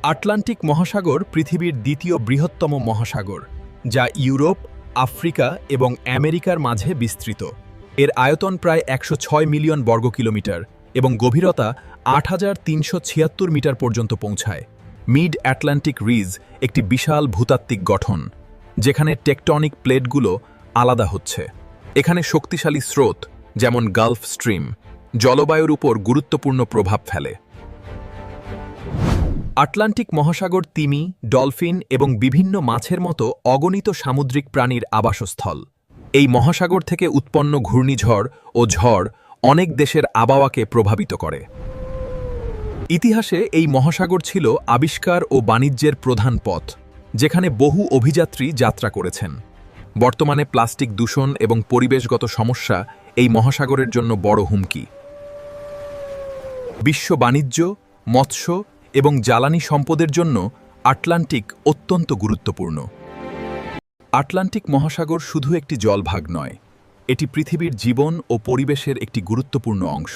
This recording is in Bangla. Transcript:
আটলান্টিক মহাসাগর পৃথিবীর দ্বিতীয় বৃহত্তম মহাসাগর, যা ইউরোপ, আফ্রিকা এবং আমেরিকার মাঝে বিস্তৃত। এর আয়তন প্রায় ১০৬ মিলিয়ন বর্গ কিলোমিটার এবং গভীরতা ৮৩৭৬ মিটার পর্যন্ত পৌঁছায়। মিড আটলান্টিক রিজ একটি বিশাল ভূতাত্ত্বিক গঠন, যেখানে টেকটনিক প্লেটগুলো আলাদা হচ্ছে। এখানে শক্তিশালী স্রোত, যেমন গালফ স্ট্রিম, জলবায়ুর উপর গুরুত্বপূর্ণ প্রভাব ফেলে। আটলান্টিক মহাসাগর তিমি, ডলফিন এবং বিভিন্ন মাছের মতো অগণিত সামুদ্রিক প্রাণীর আবাসস্থল। এই মহাসাগর থেকে উৎপন্ন ঘূর্ণিঝড় ও ঝড় অনেক দেশের আবহাওয়াকে প্রভাবিত করে। ইতিহাসে এই মহাসাগর ছিল আবিষ্কার ও বাণিজ্যের প্রধান পথ, যেখানে বহু অভিযাত্রী যাত্রা করেছেন। বর্তমানে প্লাস্টিক দূষণ এবং পরিবেশগত সমস্যা এই মহাসাগরের জন্য বড় হুমকি। বিশ্ব বাণিজ্য, মৎস্য এবং জ্বালানি সম্পদের জন্য আটলান্টিক অত্যন্ত গুরুত্বপূর্ণ। আটলান্টিক মহাসাগর শুধু একটি জলভাগ নয়, এটি পৃথিবীর জীবন ও পরিবেশের একটি গুরুত্বপূর্ণ অংশ।